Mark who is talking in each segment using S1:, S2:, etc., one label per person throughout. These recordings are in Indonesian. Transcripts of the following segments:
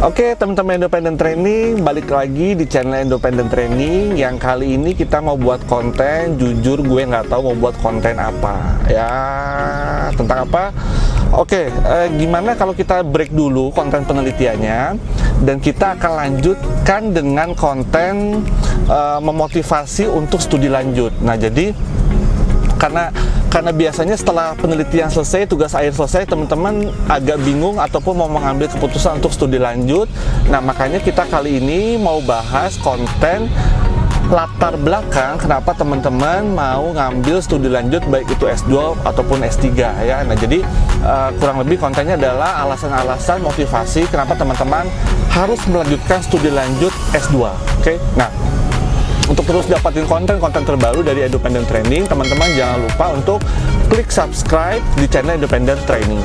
S1: Oke, teman-teman Independent Training, balik lagi di channel Independent Training. Yang kali ini kita mau buat konten. Jujur gue nggak tahu mau buat konten apa. Ya, tentang apa? Oke, gimana kalau kita break dulu konten penelitiannya, dan kita akan lanjutkan dengan konten memotivasi untuk studi lanjut. Nah, jadi karena biasanya setelah penelitian selesai, tugas akhir selesai, teman-teman agak bingung ataupun mau mengambil keputusan untuk studi lanjut. Nah, makanya kita kali ini mau bahas konten latar belakang kenapa teman-teman mau ngambil studi lanjut, baik itu S2 ataupun S3 ya. Nah, jadi kurang lebih kontennya adalah alasan-alasan motivasi kenapa teman-teman harus melanjutkan studi lanjut S2. Oke. Nah, untuk terus dapatin konten-konten terbaru dari Independent Training, teman-teman jangan lupa untuk klik subscribe di channel Independent Training.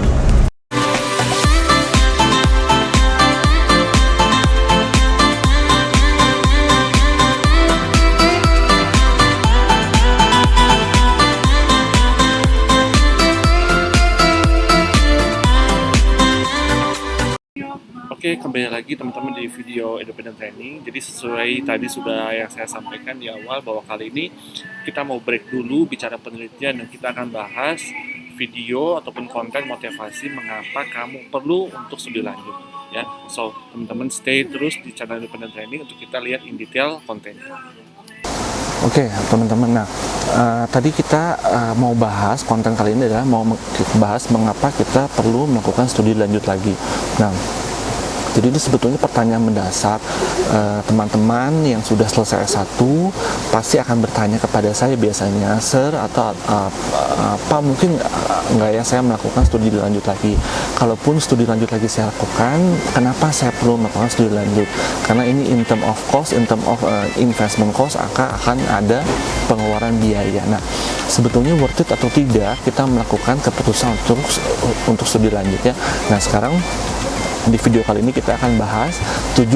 S1: Oke, kembali lagi teman-teman di video Independent Training. Jadi sesuai tadi sudah yang saya sampaikan di awal, bahwa kali ini kita mau break dulu bicara penelitian, dan kita akan bahas video ataupun konten motivasi mengapa kamu perlu untuk studi lanjut ya. So, teman-teman stay terus di channel Independent Training untuk kita lihat in detail kontennya. Oke, teman-teman. Nah, tadi kita mau bahas konten kali ini adalah mau bahas mengapa kita perlu melakukan studi lanjut lagi. Nah, jadi ini sebetulnya pertanyaan mendasar. Teman-teman yang sudah selesai S1 pasti akan bertanya kepada saya biasanya, Sir, atau apa mungkin nggak ya saya melakukan studi lanjut lagi. Kalaupun studi lanjut lagi saya lakukan, kenapa saya perlu melakukan studi lanjut? Karena ini in term of cost, in term of investment cost, akan ada pengeluaran biaya. Nah, sebetulnya worth it atau tidak kita melakukan keputusan untuk studi lanjut ya. Nah, sekarang di video kali ini kita akan bahas 7+1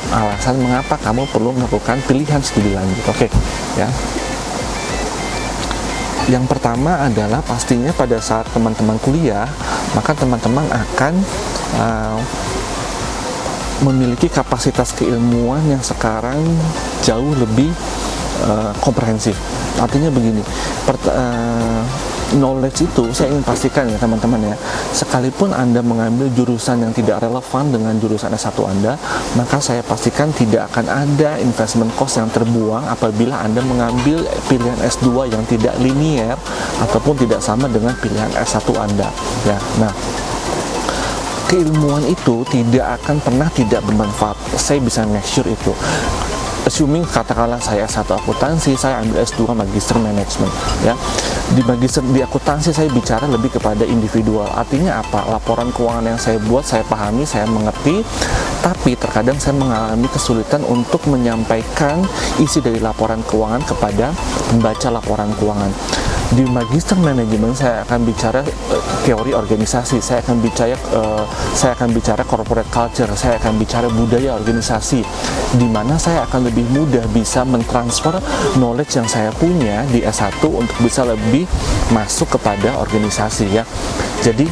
S1: alasan mengapa kamu perlu melakukan pilihan studi lanjut. Oke, ya. Yang pertama adalah pastinya pada saat teman-teman kuliah, maka teman-teman akan memiliki kapasitas keilmuan yang sekarang jauh lebih komprehensif. Artinya begini, knowledge itu saya ingin pastikan ya teman-teman ya, sekalipun Anda mengambil jurusan yang tidak relevan dengan jurusan S1 Anda, maka saya pastikan tidak akan ada investment cost yang terbuang apabila Anda mengambil pilihan S2 yang tidak linear ataupun tidak sama dengan pilihan S1 Anda ya. Nah, keilmuan itu tidak akan pernah tidak bermanfaat, saya bisa make sure itu. Assuming katakanlah saya S1 akuntansi, saya ambil S2 magister management ya. Di akuntansi saya bicara lebih kepada individual. Artinya apa? Laporan keuangan yang saya buat, saya pahami, saya mengerti, tapi terkadang saya mengalami kesulitan untuk menyampaikan isi dari laporan keuangan kepada pembaca laporan keuangan. Di magister manajemen saya akan bicara teori organisasi, saya akan bicara corporate culture, saya akan bicara budaya organisasi, di mana saya akan lebih mudah bisa mentransfer knowledge yang saya punya di S1 untuk bisa lebih masuk kepada organisasi ya. Jadi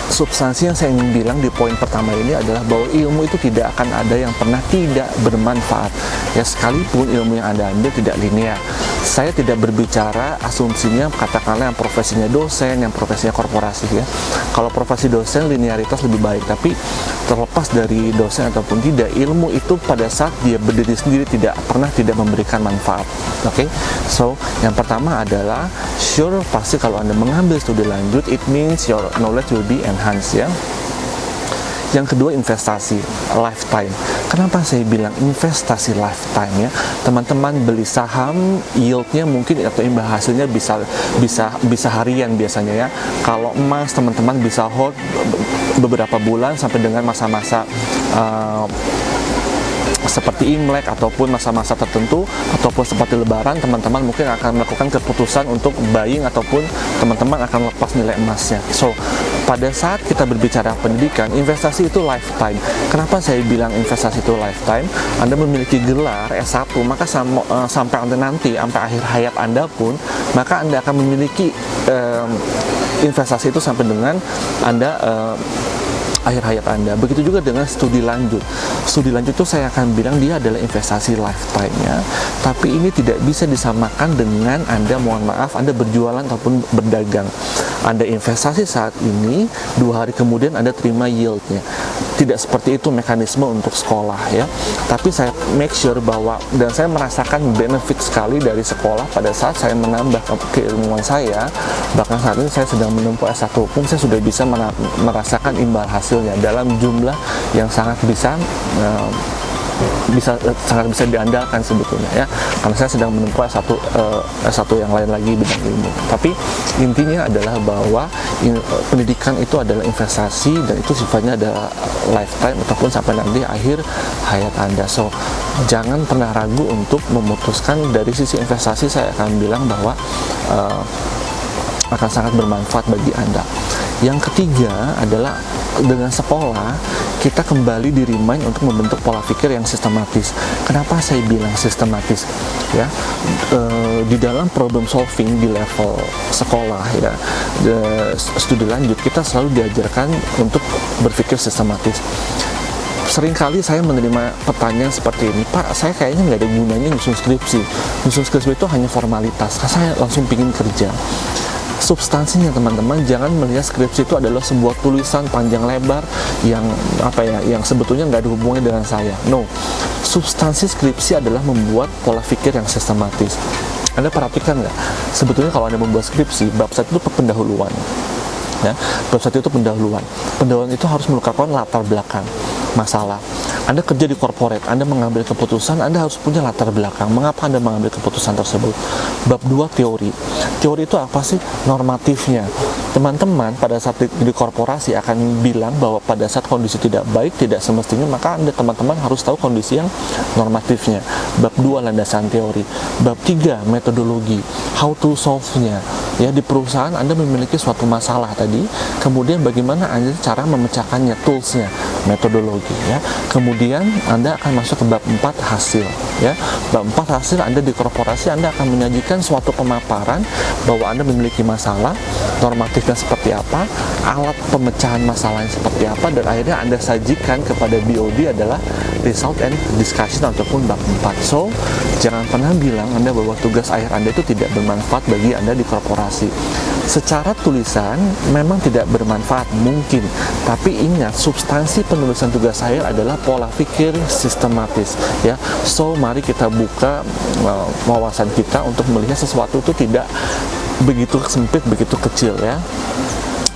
S1: substansi yang saya ingin bilang di poin pertama ini adalah bahwa ilmu itu tidak akan ada yang pernah tidak bermanfaat ya, sekalipun ilmu yang Anda ambil tidak linear. Saya tidak berbicara asumsinya katakanlah yang profesinya dosen, yang profesinya korporasi ya. Kalau profesi dosen linearitas lebih baik, tapi terlepas dari dosen ataupun tidak, ilmu itu pada saat dia berdiri sendiri tidak pernah tidak memberikan manfaat. Oke, so yang pertama adalah sure, pasti kalau Anda mengambil studi lanjut, it means your knowledge will be enhanced ya. Yang kedua, investasi lifetime. Kenapa saya bilang investasi lifetime ya? Teman-teman beli saham, yieldnya mungkin atau imbal hasilnya bisa harian biasanya ya. Kalau emas, teman-teman bisa hold beberapa bulan sampai dengan masa-masa seperti Imlek ataupun masa-masa tertentu ataupun seperti Lebaran, teman-teman mungkin akan melakukan keputusan untuk buying ataupun teman-teman akan lepas nilai emasnya. So, pada saat kita berbicara pendidikan, investasi itu lifetime. Kenapa saya bilang investasi itu lifetime? Anda memiliki gelar S1, maka sampai Anda nanti, sampai akhir hayat Anda pun, maka Anda akan memiliki investasi itu sampai dengan Anda akhir hayat Anda. Begitu juga dengan studi lanjut. Studi lanjut itu saya akan bilang dia adalah investasi lifetime-nya, tapi ini tidak bisa disamakan dengan Anda, mohon maaf, Anda berjualan ataupun berdagang. Anda investasi saat ini, 2 hari kemudian Anda terima yield-nya. Tidak seperti itu mekanisme untuk sekolah ya. Tapi saya make sure bahwa, dan saya merasakan benefit sekali dari sekolah pada saat saya menambah keilmuan saya. Bahkan saat ini saya sedang menempuh S1 hukum, saya sudah bisa merasakan imbal hasilnya dalam jumlah yang sangat sangat bisa diandalkan sebetulnya ya, karena saya sedang menempuh S1 yang lain lagi bidang ilmu. Tapi intinya adalah bahwa pendidikan itu adalah investasi, dan itu sifatnya adalah lifetime ataupun sampai nanti akhir hayat Anda. So jangan pernah ragu untuk memutuskan. Dari sisi investasi saya akan bilang bahwa akan sangat bermanfaat bagi Anda. Yang ketiga adalah dengan sekolah kita kembali di-remind untuk membentuk pola pikir yang sistematis. Kenapa saya bilang sistematis? Ya, di dalam problem solving di level sekolah ya, studi lanjut, kita selalu diajarkan untuk berpikir sistematis. Seringkali saya menerima pertanyaan seperti ini, Pak, saya kayaknya nggak ada gunanya nyusun skripsi. Nyusun skripsi itu hanya formalitas, saya langsung pingin kerja. Substansinya teman-teman, jangan melihat skripsi itu adalah sebuah tulisan panjang lebar yang yang sebetulnya nggak ada hubungannya dengan saya. No, substansi skripsi adalah membuat pola pikir yang sistematis. Anda perhatikan nggak? Sebetulnya kalau Anda membuat skripsi, bab 1 itu pendahuluan. Ya, bab 1 itu pendahuluan. Pendahuluan itu harus melukakan latar belakang masalah. Anda kerja di corporate, Anda mengambil keputusan, Anda harus punya latar belakang. Mengapa Anda mengambil keputusan tersebut? Bab 2 teori. Teori itu apa sih? Normatifnya. Teman-teman pada saat di korporasi akan bilang bahwa pada saat kondisi tidak baik, tidak semestinya, maka Anda teman-teman harus tahu kondisi yang normatifnya. Bab 2 landasan teori. Bab 3 metodologi. How to solve-nya. Ya, di perusahaan Anda memiliki suatu masalah tadi, kemudian bagaimana Anda cara memecahkannya, tools-nya, metodologi ya. Kemudian Anda akan masuk ke bab 4 hasil ya. Bab 4 hasil, Anda di korporasi Anda akan menyajikan suatu pemaparan bahwa Anda memiliki masalah, normatifnya seperti apa, alat pemecahan masalahnya seperti apa, dan akhirnya Anda sajikan kepada BOD adalah result and discussion ataupun bab 4. So, jangan pernah bilang Anda bahwa tugas akhir Anda itu tidak bermanfaat bagi Anda di korporasi. Secara tulisan memang tidak bermanfaat mungkin, tapi ingat substansi penulisan tugas akhir adalah pola pikir sistematis ya. So mari kita buka wawasan kita untuk melihat sesuatu itu tidak begitu sempit, begitu kecil ya.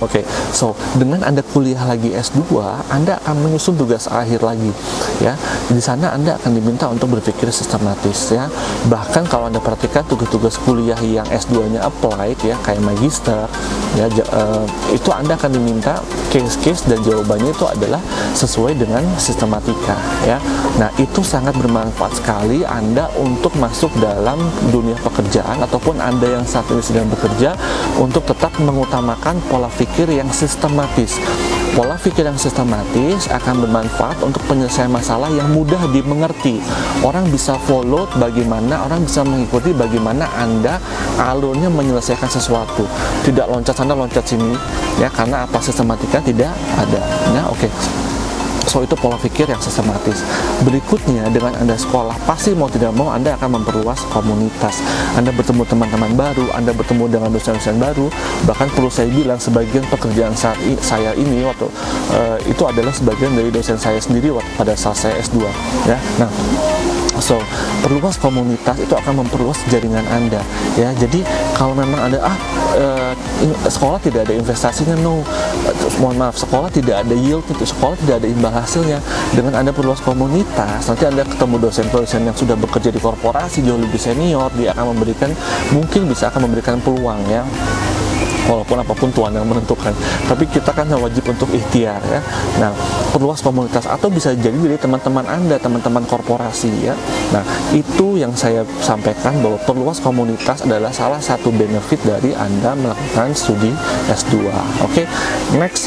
S1: Oke, so dengan Anda kuliah lagi S2, Anda akan menyusun tugas akhir lagi, ya. Di sana Anda akan diminta untuk berpikir sistematis, ya. Bahkan kalau Anda perhatikan tugas-tugas kuliah yang S2-nya applied, ya, kayak magister, ya, itu Anda akan diminta case-case dan jawabannya itu adalah sesuai dengan sistematika, ya. Nah, itu sangat bermanfaat sekali Anda untuk masuk dalam dunia pekerjaan ataupun Anda yang saat ini sedang bekerja untuk tetap mengutamakan pola pikir yang sistematis. Pola pikir yang sistematis akan bermanfaat untuk penyelesaian masalah yang mudah dimengerti. Orang bisa follow bagaimana, orang bisa mengikuti bagaimana Anda alurnya menyelesaikan sesuatu. Tidak loncat sana loncat sini, ya, karena apa, sistematika tidak ada. Ya, oke. So itu pola pikir yang sistematis. Berikutnya, dengan Anda sekolah, pasti mau tidak mau Anda akan memperluas komunitas. Anda bertemu teman-teman baru, Anda bertemu dengan dosen-dosen baru. Bahkan perlu saya bilang, sebagian pekerjaan saya ini waktu itu adalah sebagian dari dosen saya sendiri pada saat saya S2, ya. Nah, so perluas komunitas itu akan memperluas jaringan Anda, ya. Jadi kalau memang Anda sekolah tidak ada investasinya, no, mohon maaf, sekolah tidak ada yield, sekolah tidak ada imbal hasilnya. Dengan Anda perluas komunitas, nanti Anda ketemu dosen-dosen yang sudah bekerja di korporasi jauh lebih senior, dia akan memberikan, mungkin bisa akan memberikan peluang, ya. Walaupun apapun Tuhan yang menentukan, tapi kita kan wajib untuk ikhtiar, ya. Nah, perluas komunitas, atau bisa jadi dari teman-teman Anda, teman-teman korporasi, ya. Nah, itu yang saya sampaikan, bahwa perluas komunitas adalah salah satu benefit dari Anda melakukan studi S2. Oke, next,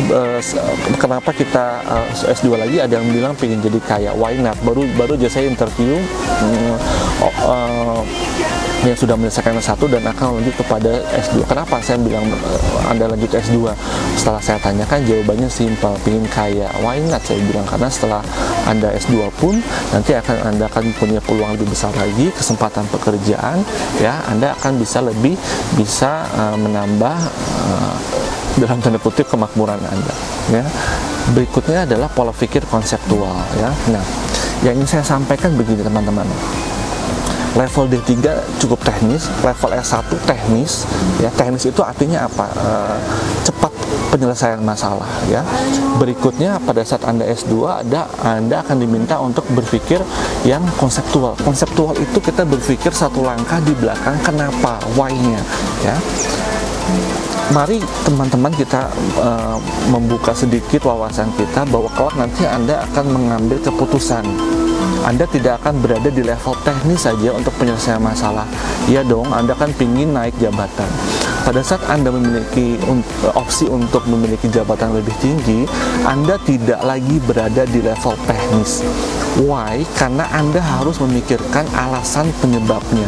S1: kenapa kita S2 lagi? Ada yang bilang pengen jadi kaya, why not? Baru aja saya interview yang sudah menyelesaikan S1 dan akan lanjut kepada S2. Kenapa saya bilang Anda lanjut S2? Setelah saya tanyakan, jawabannya simpel, pengen kaya. Why not, saya bilang, karena setelah Anda S2 pun nanti Anda akan punya peluang lebih besar lagi, kesempatan pekerjaan, ya, Anda akan bisa menambah dalam tanda kutip kemakmuran Anda, ya. Berikutnya adalah pola pikir konseptual, ya. Nah, yang ingin saya sampaikan begini teman-teman, level D3 cukup teknis, level S1 teknis, ya. Teknis itu artinya apa? Cepat penyelesaian masalah, ya. Berikutnya pada saat Anda S2 Anda akan diminta untuk berpikir yang konseptual. Konseptual itu kita berpikir satu langkah di belakang kenapa, why-nya, ya. Mari teman-teman kita membuka sedikit wawasan kita bahwa kelak nanti Anda akan mengambil keputusan. Anda tidak akan berada di level teknis saja untuk penyelesaian masalah. Ya dong, Anda kan pingin naik jabatan. Pada saat Anda memiliki opsi untuk memiliki jabatan lebih tinggi, Anda tidak lagi berada di level teknis. Why? Karena Anda harus memikirkan alasan penyebabnya.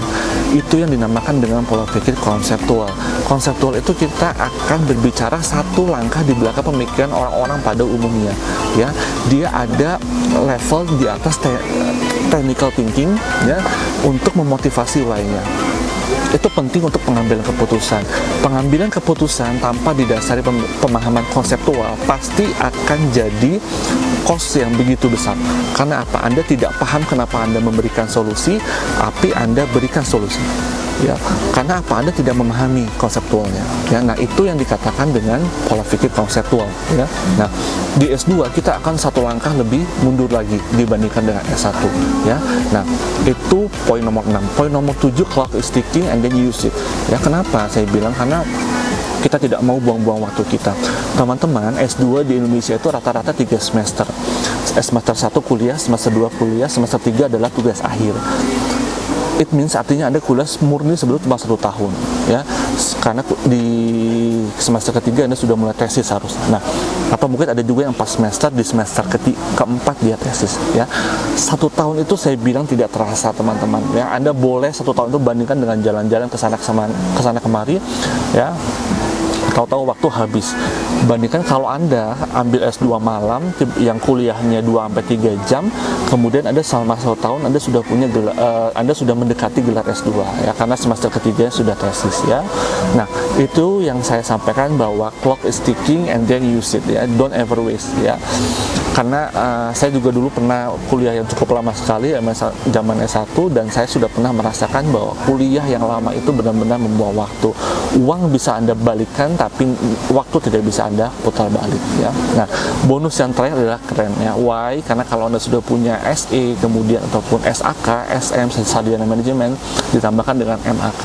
S1: Itu yang dinamakan dengan pola pikir konseptual. Konseptual itu kita akan berbicara satu langkah di belakang pemikiran orang-orang pada umumnya. Ya, dia ada level di atas technical thinking, ya, untuk memotivasi lainnya. Itu penting untuk pengambilan keputusan. Pengambilan keputusan tanpa didasari pemahaman konseptual pasti akan jadi cost yang begitu besar. Karena apa? Anda tidak paham kenapa Anda memberikan solusi, tapi Anda berikan solusi. Ya, karena apa? Anda tidak memahami konseptualnya. Ya, nah itu yang dikatakan dengan pola pikir konseptual. Ya, nah di S2 kita akan satu langkah lebih mundur lagi dibandingkan dengan S1. Ya, nah itu poin nomor 6. Poin nomor 7, clock is ticking and then use it. Ya, kenapa saya bilang? Karena kita tidak mau buang-buang waktu kita. Teman-teman, S2 di Indonesia itu rata-rata 3 semester. Semester 1 kuliah, semester 2 kuliah, semester 3 adalah tugas akhir. It means artinya Anda kuliah murni sebelum cuma 1 tahun, ya, karena di semester ketiga Anda sudah mulai tesis harusnya. Nah, atau mungkin ada juga yang pas semester, di semester keempat dia tesis, ya. 1 tahun itu saya bilang tidak terasa teman-teman, ya. Anda boleh 1 tahun itu bandingkan dengan jalan-jalan kesana kemari, ya. Tahu-tahu waktu habis. Bandingkan kalau Anda ambil S2 malam yang kuliahnya 2-3 jam, kemudian Anda selama 1 tahun Anda sudah punya Anda sudah mendekati gelar S2, ya, karena semester ketiga sudah tesis, ya. Nah, itu yang saya sampaikan bahwa clock is ticking and then use it, ya. Don't ever waste, ya. Karena saya juga dulu pernah kuliah yang cukup lama sekali, zaman S1, dan saya sudah pernah merasakan bahwa kuliah yang lama itu benar-benar membuang waktu. Uang bisa Anda balikan, tapi waktu tidak bisa Anda putar balik, ya. Nah, bonus yang terakhir adalah keren, ya. Why? Karena kalau Anda sudah punya SE, kemudian ataupun SAK, SM, sarjana manajemen, ditambahkan dengan MAK,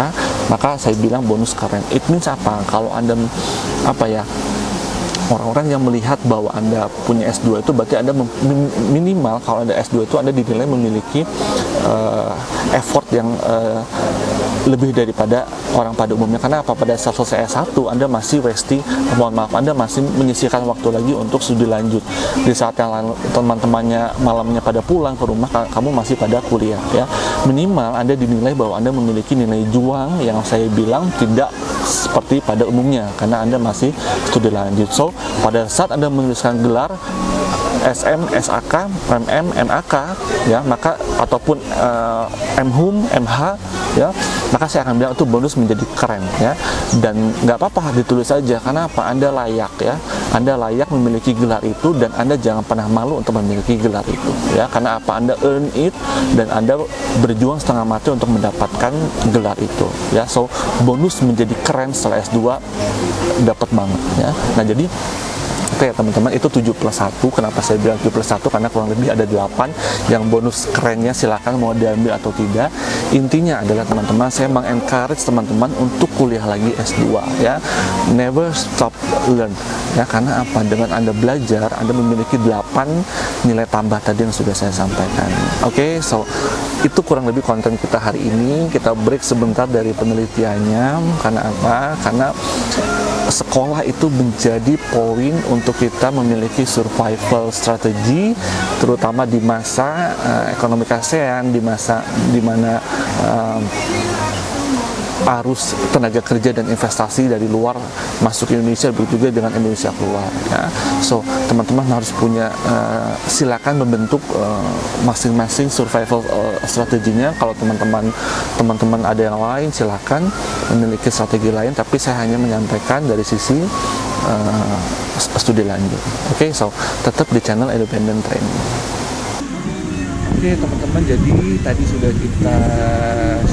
S1: maka saya bilang bonus keren. It means apa? Kalau Anda orang-orang yang melihat bahwa Anda punya S2 itu berarti Anda minimal kalau Anda S2 itu Anda dinilai memiliki effort yang lebih daripada orang pada umumnya. Karena apa? Pada saat selesai S1 Anda masih Anda masih menyisihkan waktu lagi untuk studi lanjut. Di saat yang teman-temannya malamnya pada pulang ke rumah, kamu masih pada kuliah, ya. Minimal Anda dinilai bahwa Anda memiliki nilai juang yang saya bilang tidak seperti pada umumnya, karena Anda masih studi lanjut. So, pada saat Anda menuliskan gelar SM, SAK, MM, MAK, ya, maka ataupun MHUM, MH, ya, maka saya akan bilang itu bonus menjadi keren, ya. Dan nggak apa-apa ditulis saja, karena apa? Anda layak, ya. Anda layak memiliki gelar itu, dan Anda jangan pernah malu untuk memiliki gelar itu, ya. Karena apa? Anda earn it, dan Anda berjuang setengah mati untuk mendapatkan gelar itu, ya. So, bonus menjadi keren setelah S2 dapat banget, ya. Nah, jadi oke, teman-teman, itu 7+1. Kenapa saya bilang 7+1? Karena kurang lebih ada 8 yang bonus kerennya, silakan mau diambil atau tidak. Intinya adalah teman-teman, saya mengencourage teman-teman untuk kuliah lagi S2, ya. Never stop learn, ya. Karena apa? Dengan Anda belajar, Anda memiliki 8 nilai tambah tadi yang sudah saya sampaikan. Oke, so itu kurang lebih konten kita hari ini. Kita break sebentar dari penelitiannya. Karena apa? Karena sekolah itu menjadi poin untuk kita memiliki survival strategi, terutama di masa ekonomi ASEAN, di masa di mana arus tenaga kerja dan investasi dari luar masuk ke Indonesia, begitu juga dengan Indonesia keluar ya. So teman-teman harus punya silakan membentuk masing-masing survival strateginya. Kalau teman-teman ada yang lain, silakan memiliki strategi lain, tapi saya hanya menyampaikan dari sisi studi lanjut. Oke, so tetap di channel Independent Training. Oke teman-teman, jadi tadi sudah kita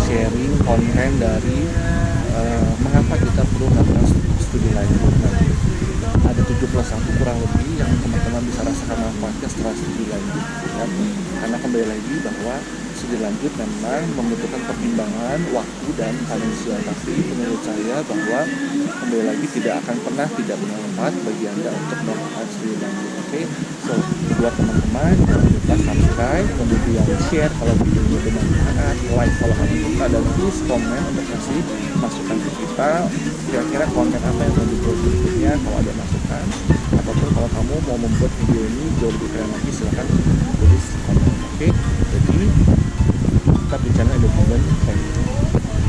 S1: sharing konten dari mengapa kita perlu melakukan studi lanjut. Nah, ada 7+1 kurang lebih yang teman-teman bisa rasakan manfaatnya setelah studi lanjut ya. Karena kembali lagi bahwa studi lanjut memang membutuhkan pertimbangan waktu dan finansial, tapi menurut saya bahwa kembali lagi tidak akan pernah tidak bermanfaat bagi Anda untuk melakukan studi lanjut. Oke, so buat teman-teman jangan lupa subscribe, kemudian share kalau video ini bermanfaat, like kalau kamu suka, dan please komen untuk kasih masukan ke kita kira-kira konten apa yang mau dibuat berikutnya kalau ada masukan, ataupun kalau kamu mau membuat video ini jauh lebih keren lagi, silahkan